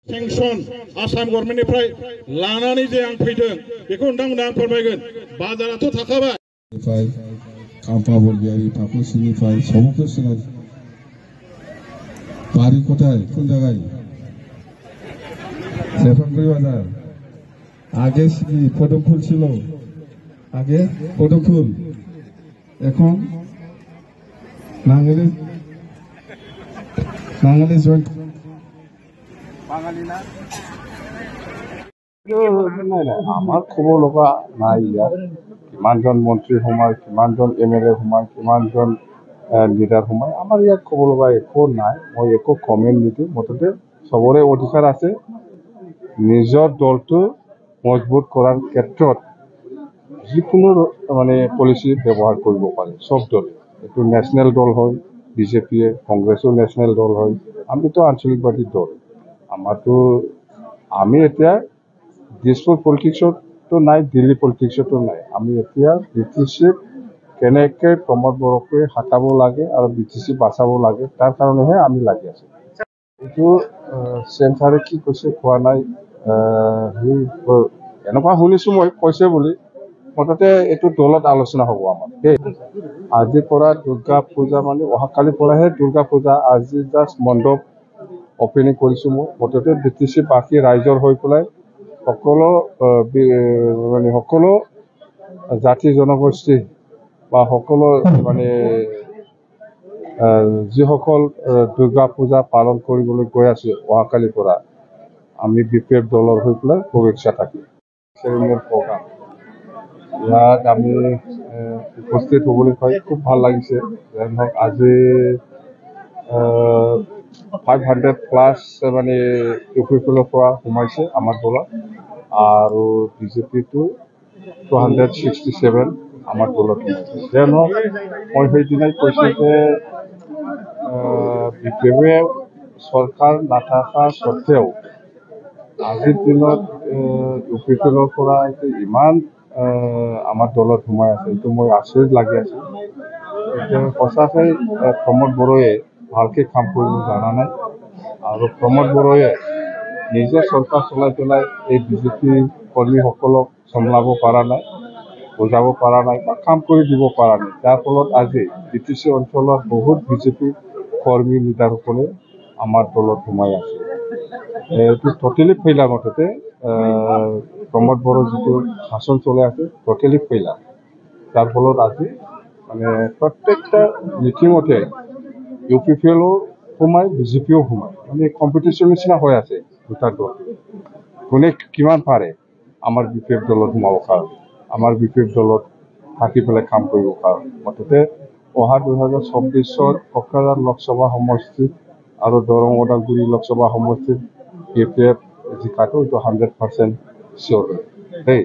sanction Assam गभर्नमेन्टनिफ्राय लानानै जे आं फैदों बेखौ नोंथांमोना आं फोरमायगोन बाजाराथ' थाखाबाय काम्पा बरगियारि पाकुसिनिफ्राय सबुखौ सिनाय बारि कोथाय कोन जायगाय सेरफांगुरि बाजार आगे सिगि पदमफुल ছিল आगे पदमफुल এখন नांगले जয়েন্ট বাঙালি না আমার খবর লগা নাই ইয়াত কিমানজন মন্ত্রী সোমায় কিমানজন এমএলএ সোমায় কিমানজন লিডার সোমায় আমার ইয়াত খবর লগা একো নাই মই একো কমেন্ট নিদিওঁ মুঠতে সবৰে অধিকাৰ আছে নিজৰ দলটো মজবুত কৰাৰ ক্ষেত্ৰত যিকোনো মানে পলিচি ব্যৱহাৰ কৰিব পাৰে সব দল এইটো ন্যাশনাল দল হয় বিজেপি কংগ্ৰেছৰ ন্যাশনাল দল হয় আমিতো আঞ্চলিকবাদী দল আমাৰতো আমি এতিয়া দিছপুৰ পলিটিক্সতো নাই দিল্লী পলিটিক্সতো নাই আমি এতিয়া বিটিসি কেনেকৈ প্ৰমোদ বড়োকে হটাব লাগে আৰু বিটিসি বাঁচাব লাগে তাৰ কাৰণেহে আমি লাগি আছো এইটো চেণ্টাৰে কি কৈছে কোৱা নাই এনেকুৱা শুনিছো মই কৈছে বুলি মুঠতে এইটো দলত আলোচনা হ'ব আমাৰ আজিৰ পৰা দুৰ্গা পূজা মানে অহাকালিৰ পৰাহে দুৰ্গা পূজা আজি জাষ্ট মণ্ডপ অপেনিং কৰিছো মই মুঠতে বিটিসি বাকী ৰাইজৰ হৈ পেলাই সকলো জাতি জনগোষ্ঠী বা সকলো মানে যিসকল দুৰ্গা পূজা পালন কৰিবলৈ গৈ আছে অহাকালিৰ পৰা আমি বিপিএফ দলৰ হৈ পেলাই শুভেচ্ছা থাকিম চেৰিমনিয়েল প্ৰগ্ৰাম ইয়াত আমি উপস্থিত হ'বলৈ পাই খুব ভাল লাগিছে যেনে আজি 500+ মানে ইউপিএফৰ পৰা সোমাইছে আমাৰ দলত আৰু বিজেপিটো 267 আমাৰ দলত সোমাইছে যেনে মই সেইদিনাই কৈছোঁ যে বিপিএফে চৰকাৰ নাথাকা স্বত্তেও আজিৰ দিনত ইউপিএফৰ পৰা ইমান আমাৰ দলত সোমাই আছে এইটো মই আচৰিত লাগি আছো সঁচাকৈ প্ৰমোদ বড়োৱে ভালকৈ কাম কৰিব জনা নাই আৰু প্ৰমোদ বড়োৱে নিজে চৰকাৰ চলাই পেলাই এই বিজেপি কৰ্মীসকলক চম্ভালিব পৰা নাই বুজাব পৰা নাই বা কাম কৰি দিব পৰা নাই যাৰ ফলত আজি বিটিসি অঞ্চলত বহুত বিজেপি কৰ্মী লিডাৰসকলে আমাৰ দলত সোমাই আছে এইটো টোটেলি ফেইলাৰ মুঠতে প্ৰমোদ বড়োৰ যিটো শাসন চলাই আছে টোটেলি ফেইলাৰ যাৰ ফলত আজি মানে প্ৰত্যেকটা মিটিঙতে ইউপিএফও সোমায় বিজেপিও সোমায় মানে কম্পিটিশ্যন নিচিনা হৈ আছে দুটা দল কোনে কিমান পাৰে আমাৰ বিপিএফ দলত সোমাব কাৰণে আমাৰ বিপিএফ দলত থাকি পেলাই কাম কৰিব কাৰণে মুঠতে অহা 2024 কোকৰাঝাৰ লোকসভা সমষ্টিত আৰু দৰং ওদালগুৰি লোকসভা সমষ্টিত বিপিএফ জিকাটো 100% চিয়ৰ দেই